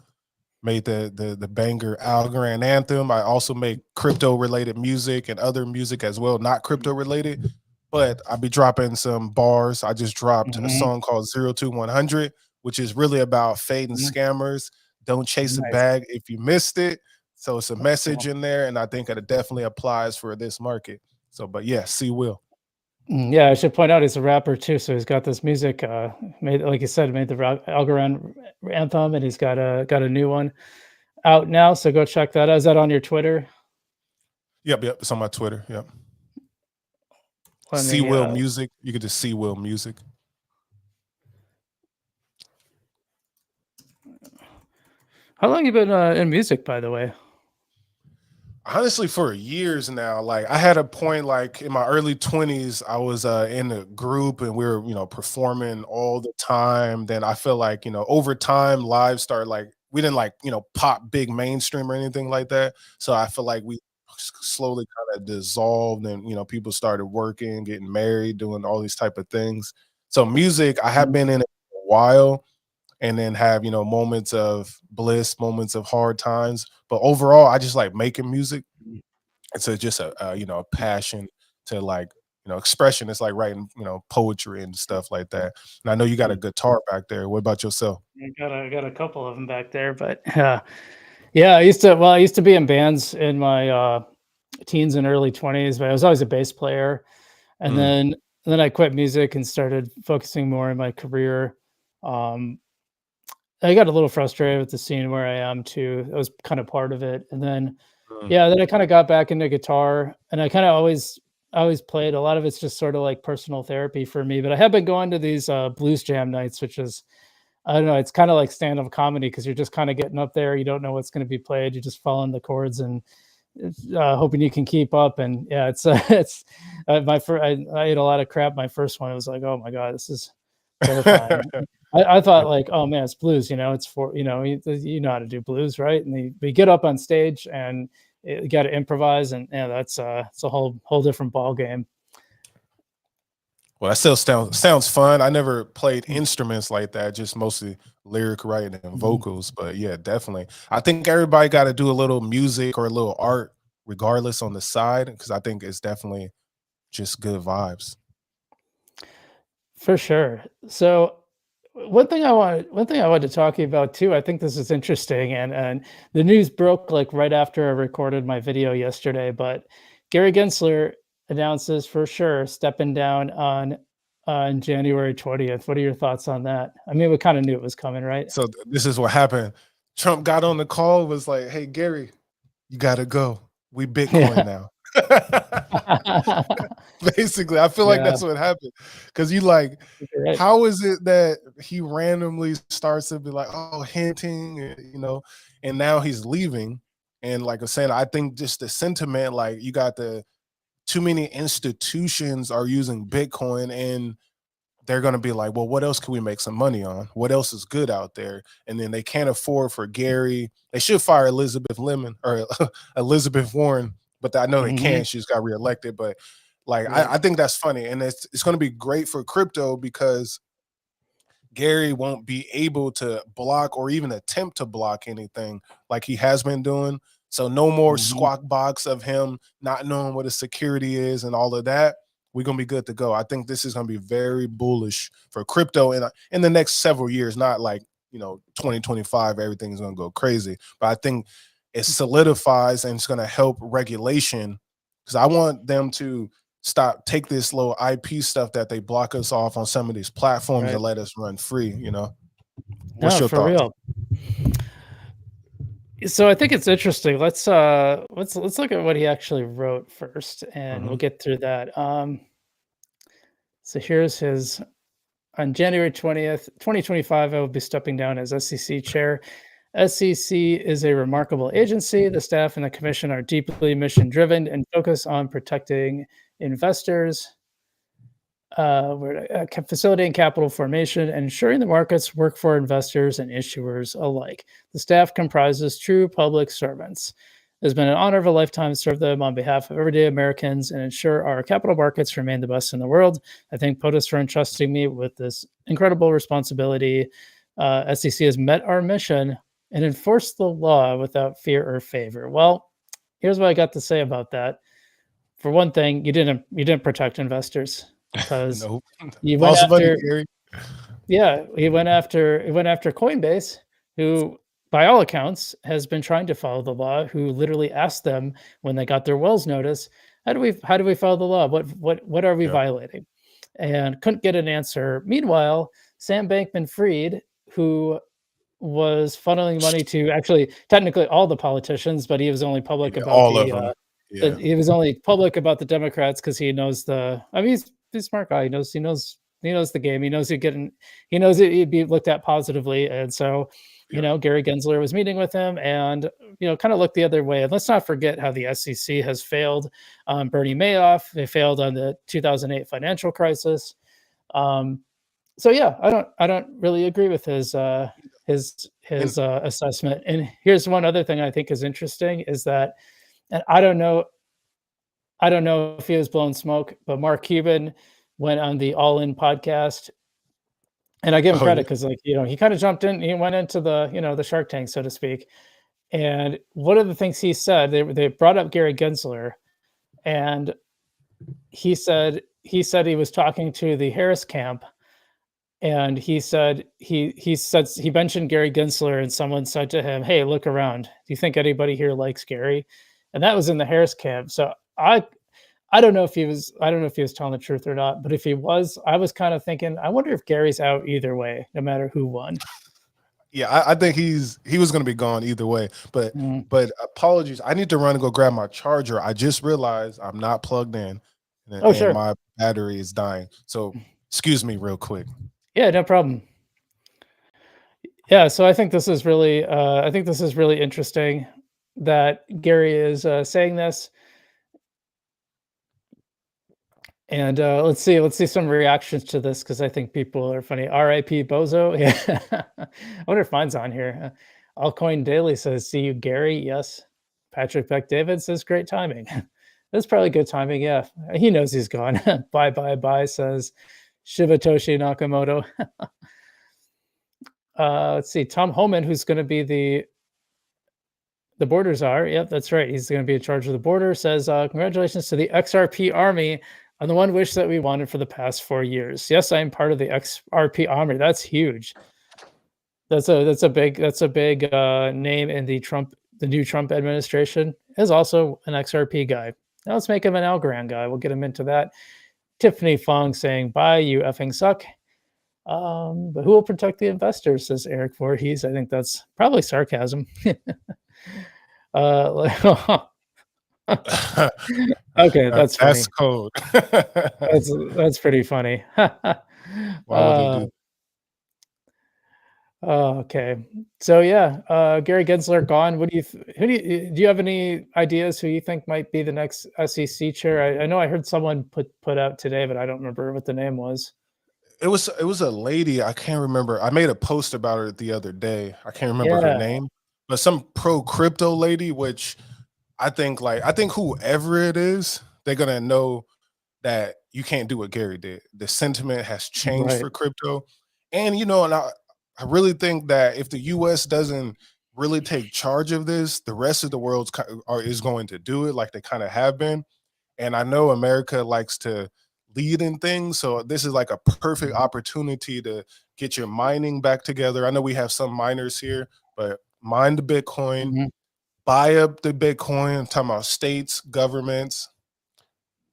Made the banger Algorand anthem. I also make crypto related music and other music as well, not crypto related, but I'll be dropping some bars. I just dropped a song called 02100, which is really about fading scammers. Don't chase a Nice. bag if you missed it. So it's a message in there, and I think it definitely applies for this market. So, but yeah, Will. Yeah, I should point out he's a rapper too, so he's got this music made, like you said, made the Algorand anthem, and he's got a new one out now. So go check that out. Is that on your Twitter? Yep, it's on my Twitter. Yep. Me, Will Music. You can just Will Music. How long you been in music, by the way? Honestly, for years now. Like I had a point, like in my early 20s, I was in a group and we were, performing all the time. Then I feel like, over time, live started like we didn't like, pop big mainstream or anything like that. So I feel like we slowly kind of dissolved and people started working, getting married, doing all these type of things. So music, I have been in it for a while, and then have moments of bliss, moments of hard times, but overall I just like making music. It's just a passion to like expression. It's like writing poetry and stuff like that. And I know you got a guitar back there. What about yourself? I got a couple of them back there, but yeah, I used to be in bands in my teens and early 20s, but I was always a bass player. And then I quit music and started focusing more on my career. I got a little frustrated with the scene where I am too. That was kind of part of it. And then, yeah, then I kind of got back into guitar, and I kind of always played. A lot of it's just sort of like personal therapy for me. But I have been going to these blues jam nights, which is, I don't know, it's kind of like stand-up comedy because you're just kind of getting up there. You don't know what's going to be played. You're just following the chords and hoping you can keep up. And yeah, it's it's my first. I ate a lot of crap. My first one, it was like, oh my god, this is terrifying. I thought like, oh man, it's blues. It's for you know how to do blues, right? And we get up on stage and you got to improvise, and yeah, it's a whole different ball game. Well, that still sounds fun. I never played instruments like that, just mostly lyric writing and vocals. But yeah, definitely. I think everybody got to do a little music or a little art, regardless on the side, because I think it's definitely just good vibes. For sure. So one thing I wanted to talk to you about too. I think this is interesting, and the news broke like right after I recorded my video yesterday. But Gary Gensler announces for sure stepping down on January 20th. What are your thoughts on that? I mean, we kind of knew it was coming, right? So this is what happened. Trump got on the call, was like, "Hey Gary, you got to go. We Bitcoin now." Basically, I feel like Yeah, that's what happened. Because you like, right. how is it that he randomly starts to be like, oh, hinting, and now he's leaving. And like I was saying, I think just the sentiment, like you got too many institutions are using Bitcoin, and they're going to be like, well, what else can we make some money on? What else is good out there? And then they can't afford for Gary. They should fire Elizabeth Lemon or Elizabeth Warren, but I know they can't. She's got reelected. But like, I think that's funny. And it's going to be great for crypto because Gary won't be able to block or even attempt to block anything like he has been doing. So no more squawk box of him not knowing what a security is and all of that. We're gonna be good to go. I think this is gonna be very bullish for crypto in the next several years. Not like 2025, everything's gonna go crazy, but I think it solidifies and it's gonna help regulation because I want them to take this little IP stuff that they block us off on some of these platforms and let us run free. What's your for thoughts? real. So I think it's interesting. Let's look at what he actually wrote first, and we'll get through that. So here's his on January 20th, 2025. I will be stepping down as SEC chair. SEC is a remarkable agency. The staff and the commission are deeply mission driven and focus on protecting investors, facilitating capital formation, and ensuring the markets work for investors and issuers alike. The staff comprises true public servants. It has been an honor of a lifetime to serve them on behalf of everyday Americans and ensure our capital markets remain the best in the world. I thank POTUS for entrusting me with this incredible responsibility. SEC has met our mission and enforced the law without fear or favor. Well, here's what I got to say about that. For one thing, you didn't protect investors because Nope. you went Lost money, after Gary. he went after Coinbase, who by all accounts has been trying to follow the law, who literally asked them when they got their Wells notice, how do we follow the law? What are we violating? And couldn't get an answer. Meanwhile, Sam Bankman-Fried, who was funneling money to actually technically all the politicians, but he was only public about all of them. He was only public about the Democrats because he knows he's a smart guy. He knows the game. He knows he'd be looked at positively. And so, Gary Gensler was meeting with him and, kind of looked the other way. And let's not forget how the SEC has failed on Bernie Madoff. They failed on the 2008 financial crisis. So yeah, I don't really agree with his assessment. And here's one other thing I think is interesting is that, and I don't know if he was blowing smoke, but Mark Cuban went on the All In podcast, and I give him credit because he kind of jumped in, he went into the Shark Tank, so to speak. And one of the things he said, they brought up Gary Gensler, and he said he was talking to the Harris camp. And he said he mentioned Gary Gensler, and someone said to him, "Hey, look around. Do you think anybody here likes Gary?" And that was in the Harris camp. So I don't know if he was telling the truth or not. But if he was, I was kind of thinking, I wonder if Gary's out either way, no matter who won. Yeah, I think he was going to be gone either way. But apologies, I need to run and go grab my charger. I just realized I'm not plugged in, and my battery is dying. So excuse me, real quick. Yeah, no problem. Yeah, so I think this is really interesting that Gary is saying this. And let's see some reactions to this because I think people are funny. R.I.P. Bozo. Yeah, I wonder if mine's on here. Allcoin Daily says, "See you, Gary." Yes. Patrick Beck David says, "Great timing." That's probably good timing. Yeah, he knows he's gone. Bye, says Shibatoshi Nakamoto. Let's see. Tom Homan, who's going to be the border czar. Yep, that's right. He's going to be in charge of the border. Says, "Congratulations to the XRP army on the one wish that we wanted for the past 4 years." Yes, I am part of the XRP army. That's huge. That's a big name in the new Trump administration. Is also an XRP guy. Now let's make him an Algorand guy. We'll get him into that. Tiffany Fong saying, "Bye, you effing suck." But who will protect the investors, says Eric Voorhees. I think that's probably sarcasm. Okay, that's funny. That's code. That's pretty funny. Why would they do? Okay, so yeah, Gary Gensler gone. What do do you have any ideas who you think might be the next SEC chair? I know I heard someone put out today, but I don't remember what the name was. it was a lady. I can't remember. I made a post about her the other day. I can't remember her Yeah, name, but some pro crypto lady, which I think whoever it is, they're gonna know that you can't do what Gary did. The sentiment has changed right. for crypto. And I really think that if the US doesn't really take charge of this, the rest of the world is going to do it like they kind of have been. And I know America likes to lead in things, so this is like a perfect opportunity to get your mining back together. I know we have some miners here, but mine the Bitcoin, Mhm, buy up the Bitcoin. I'm talking about states, governments,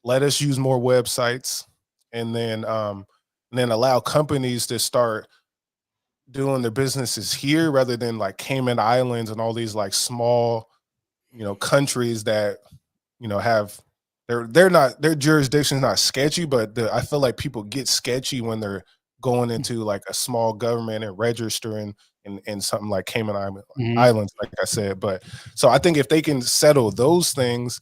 let us use more websites, and then allow companies to start doing their businesses here rather than like Cayman Islands and all these like small, countries that have they're not their jurisdiction's not sketchy, but I feel like people get sketchy when they're going into like a small government and registering in something like mhm. Islands, like I said. But so I think if they can settle those things,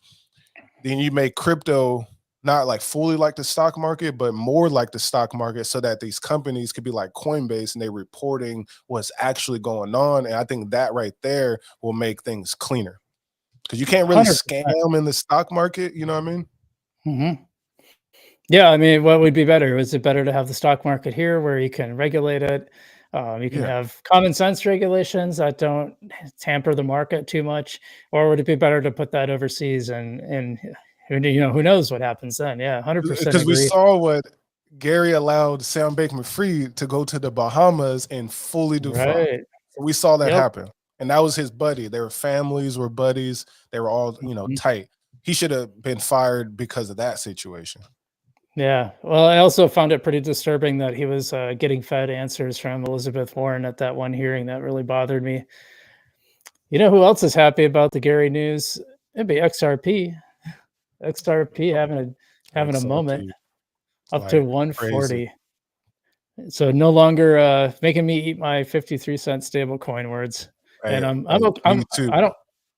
then you make crypto not like fully like the stock market, but more like the stock market so that these companies could be like Coinbase and they're reporting what's actually going on. And I think that right there will make things cleaner because you can't really 100%. scam in the stock market. You know what I mean? Mhm. Yeah, I mean, what would be better? Is it better to have the stock market here where you can regulate it? You can Yeah. have common sense regulations that don't tamper the market too much, or would it be better to put that overseas and who knows what happens then? Yeah, 100% Because we agree. saw what Gary allowed Sam Bankman Fried to go to the Bahamas and fully DeFi. Right. We saw that Yep. happen. And that was his buddy. Their families were buddies. They were all, Mhm. tight. He should have been fired because of that situation. Yeah. Well, I also found it pretty disturbing that he was getting fed answers from Elizabeth Warren at that one hearing. That really bothered me. You know who else is happy about the Gary news? It'd be XRP. XRP having a moment XRP, up to like crazy. 140. So no longer making me eat my 53-cent stable coin words. And Hey, I'm hey, ok- me I'm too.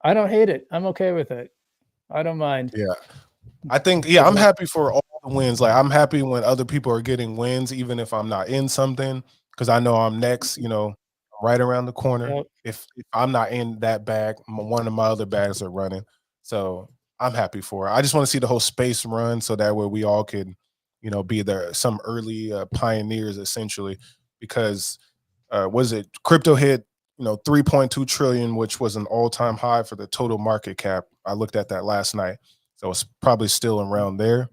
I don't hate it. I'm okay with it. I don't mind. Yeah. I think, yeah, 'Cause I'm happy for all the wins. Like, I'm happy when other people are getting wins, even if I'm not in something, because I know I'm next, right around the corner. yep. If I'm not in that bag, one of my other bags are running. So I'm happy for it. I just want to see the whole space run so that way we all could, be there, some early pioneers essentially, because was it crypto hit, 3.2 trillion, which was an all-time high for the total market cap. I looked at that last night. So it's probably still around there.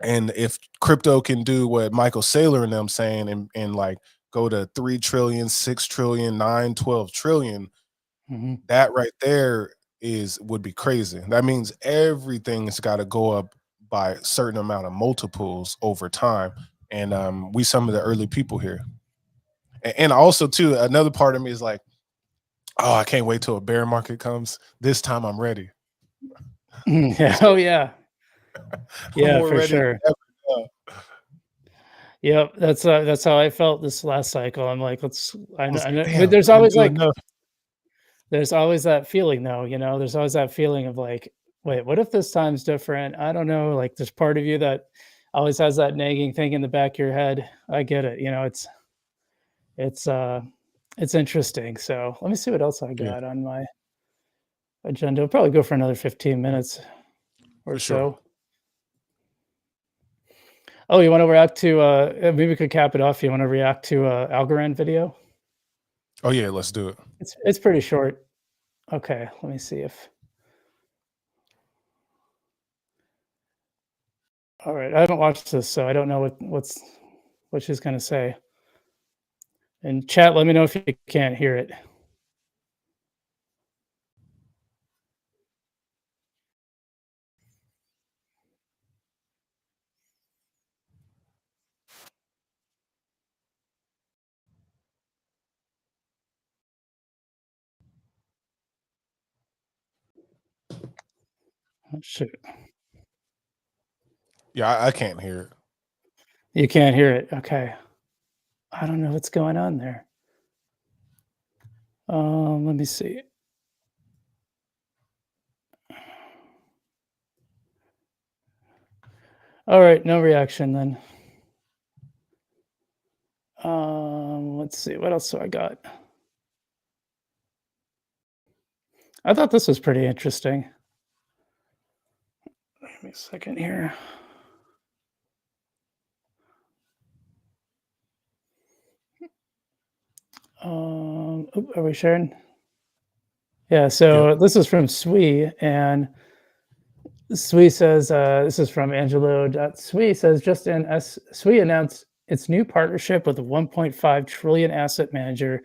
And if crypto can do what Michael Saylor and them saying and like go to 3 trillion, 6 trillion, 9, 12 trillion, Mhm. that right there would be crazy. That means everything's got to go up by a certain amount of multiples over time. And we some of the early people here. And also too, another part of me is like, oh, I can't wait till a bear market comes. This time I'm ready. Yeah. This Oh yeah. I'm Yeah, more for ready than sure. ever. Yep, that's how I felt this last cycle. I'm like, I was I like, know, but damn, didn't do enough. there's always that feeling though, there's always that feeling of like, wait, what if this time's different? I don't know. Like there's part of you that always has that nagging thing in the back of your head. I get it. It's uh it's interesting. So let me see what else I Yeah, got on my agenda. We'll probably go for another 15 minutes or for sure. so. Oh, you want to react to maybe we could cap it off. You want to react to Algorand video? Oh yeah, let's do it. It's pretty short. Okay, let me see if all right. I haven't watched this, so I don't know what she's gonna say. And chat, let me know if you can't hear it. Oh, shoot. Yeah, I can't hear it. You can't hear it. Okay. I don't know what's going on there. Let me see. All right, no reaction then. Let's see, what else do I got? I thought this was pretty interesting. Give me a second here. Are we sharing? Yeah, so Yep. this is from Sui, and Sui says, this is from Angelo. Sui says, just in S, Sui announced its new partnership with a 1.5 trillion asset manager,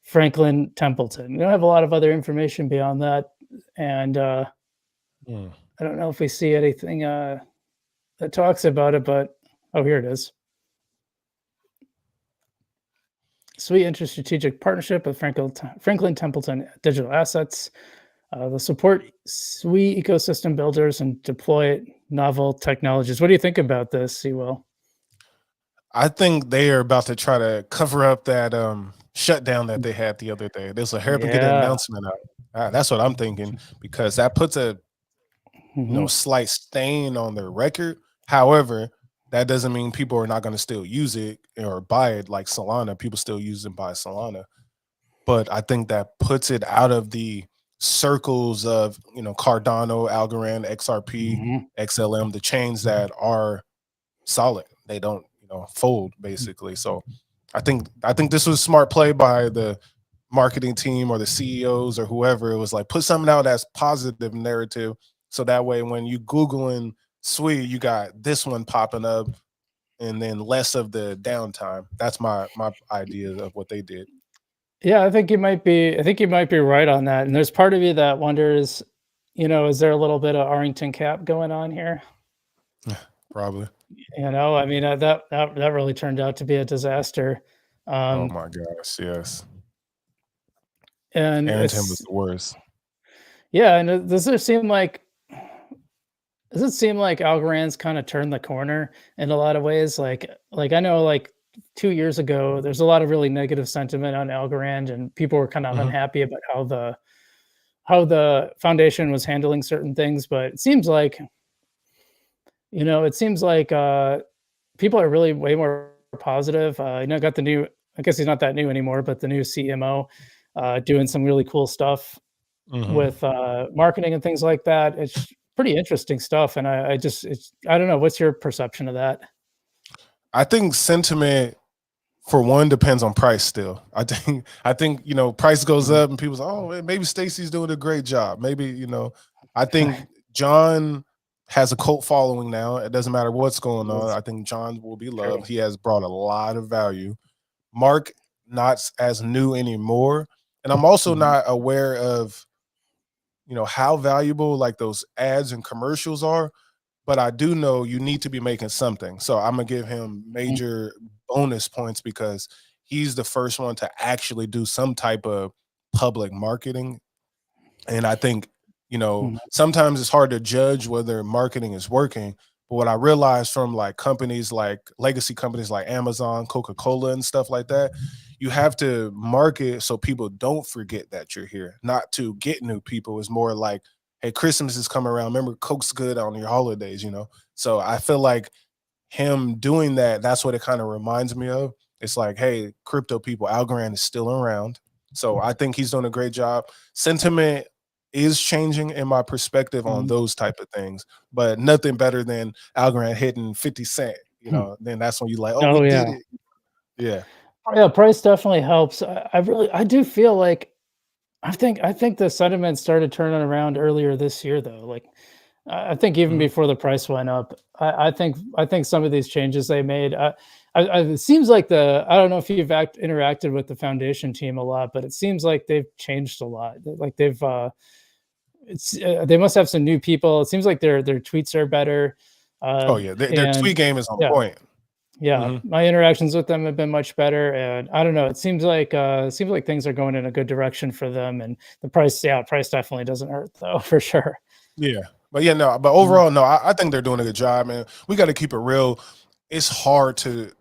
Franklin Templeton. We don't have a lot of other information beyond that. And Mm. I don't know if we see anything that talks about it, but oh, here it is. Sui enters strategic partnership with Franklin Templeton Digital Assets. They'll support Sui ecosystem builders and deploy novel technologies. What do you think about this, Sewell? I think they are about to try to cover up that shutdown that they had the other day. There's a hairpin get an Yeah. announcement out. That's what I'm thinking because that puts a Mhm. slight stain on their record. However, that doesn't mean people are not going to still use it or buy it like Solana. People still use and buy Solana. But I think that puts it out of the circles of Cardano, Algorand, XRP, Mhm. XLM, the chains that are solid. They don't, fold basically. So I think this was a smart play by the marketing team or the CEOs or whoever. It was like put something out that's positive narrative. So that way when you Googling Sui, you got this one popping up and then less of the downtime. That's my idea of what they did. Yeah, I think you might be right on that, and there's part of you that wonders, is there a little bit of Arlington Cap going on here? Probably. I mean, that really turned out to be a disaster. Oh Um, my gosh, yes. and Arrington was it's the worst. yeah, and does it seem like Algorand's kinda turned the corner in a lot of ways? I know, like, 2 years ago, there's a lot of really negative sentiment on Algorand, and people were kinda Mhm, unhappy about how the foundation was handling certain things, but it seems like, people are really way more positive. Got the new, I guess he's not that new anymore, but the new CMO, doing some really cool stuff mhm. with, marketing and things like that. It's pretty interesting stuff, and I don't know, what's your perception of that? I think sentiment for one depends on price still. I think price goes Mhm, up and people say, "Oh, maybe Stacy's doing a great job." Maybe, I think John has a cult following now. It doesn't matter what's going on. yes, I think John will be true. loved. He has brought a lot of value. Mark not as new anymore, and I'm also Mhm, not aware of how valuable like those ads and commercials are, but I do know you need to be making something. So I'm gonna give him mhm, major bonus points because he's the first one to actually do some type of public marketing. And I think, mhm, sometimes it's hard to judge whether marketing is working. But what I realized from like companies like legacy companies like Amazon, Coca-Cola, and stuff like that, you have to market so people don't forget that you're here, not to get new people. It's more like, hey, Christmas is coming around. Remember, Coke's good on your holidays. So I feel like him doing that, that's what it kind of reminds me of. It's like, hey, crypto people, Algorand is still around. So I think he's doing a great job. Sentiment is changing in my perspective on mhm, those type of things, but nothing better than Algorand hitting 50 cent. hmm. Then that's when you like, oh, we Oh, did yeah. it. Yeah. Yeah, price definitely helps. I do feel like I think the sentiment started turning around earlier this year, though. Like, I think even Mhm. before the price went up, I think some of these changes they made. It seems like I don't know if you've interacted with the foundation team a lot, but it seems like they've changed a lot. Like they must have some new people. It seems like their tweets are better, Oh yeah, their and tweet game is on yeah, point. yeah, Mhm. my interactions with them have been much better, and I don't know, it seems like things are going in a good direction for them, and price definitely doesn't hurt though, for sure. Yeah. But yeah, no, but Mhm, overall, no, I think they're doing a good job, man. We got to keep it real. It's hard to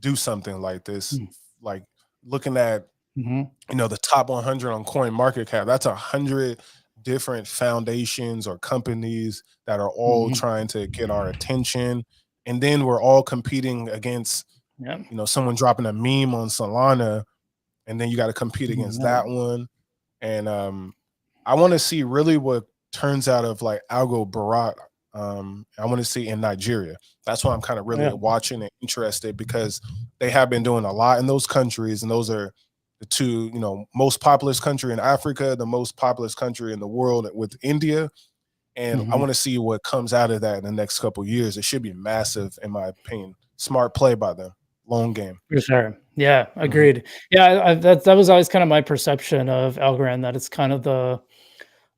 do something like this. mm, Like looking at mhm, the top 100 on coin market cap, that's 100 different foundations or companies that are all mhm, trying to get our attention, and then we're all competing against Yeah. You know, someone dropping a meme on Solana, and then you got to compete against that one. And I want to see really what turns out of like Algorand. I want to see in Nigeria. That's why I'm kind of really watching and interested, because they have been doing a lot in those countries, and those are the two, you know, most populous country in Africa, the most populous country in the world with India. And I want to see what comes out of that in the next couple of years. It should be massive, in my opinion. Smart play by them. Long game. For sure. Yeah, agreed. Yeah, that was always kind of my perception of Algorand, that it's kind of the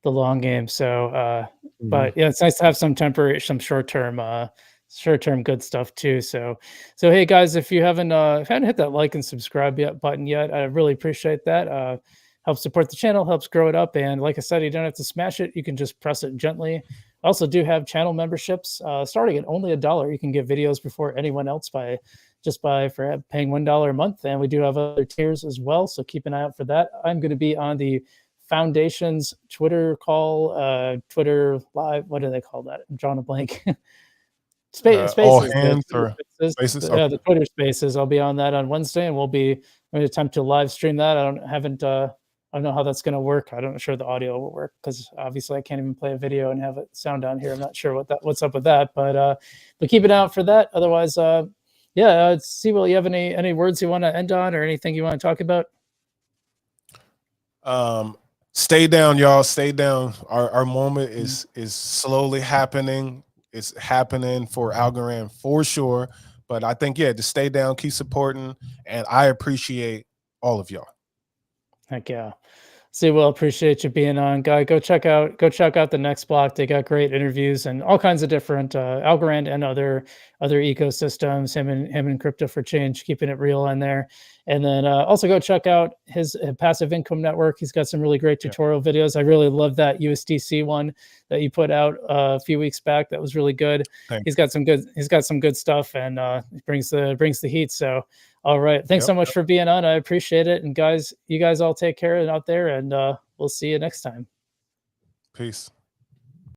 long game. So, but yeah, it's nice to have some temporary, some short term good stuff too. So hey guys, if you haven't hit that like and subscribe button yet, I really appreciate that. Helps support the channel, helps grow it up. And like I said, you don't have to smash it. You can just press it gently. I also do have channel memberships starting at only $1. You can get videos before anyone else for paying $1 a month. And we do have other tiers as well. So keep an eye out for that. I'm going to be on the Foundation's Twitter call, Twitter live. What do they call that? I'm drawing a blank. Spaces. All hands or spaces? Okay. The Twitter Spaces. I'll be on that on Wednesday, and we'll be going to attempt to live stream that. I don't know how that's going to work. I'm not sure the audio will work, because obviously I can't even play a video and have it sound down here. I'm not sure what's up with that, but keep it out for that. Otherwise, see, will you have any words you want to end on, or anything you want to talk about? Stay down, y'all. Stay down. Our moment is slowly happening. It's happening for Algorand for sure. But I think, yeah, just stay down, keep supporting, and I appreciate all of y'all. Heck yeah. See, well, appreciate you being on, guy. Go check out the Next Block. They got great interviews and all kinds of different Algorand and other ecosystems. Him and Crypto for Change, keeping it real on there. And then also go check out his passive income network. He's got some really great tutorial videos. I really love that USDC one that you put out a few weeks back. That was really good. He's got some good stuff, and brings the heat. So all right. Thanks so much for being on. I appreciate it. And guys, you guys all take care out there, and we'll see you next time. Peace.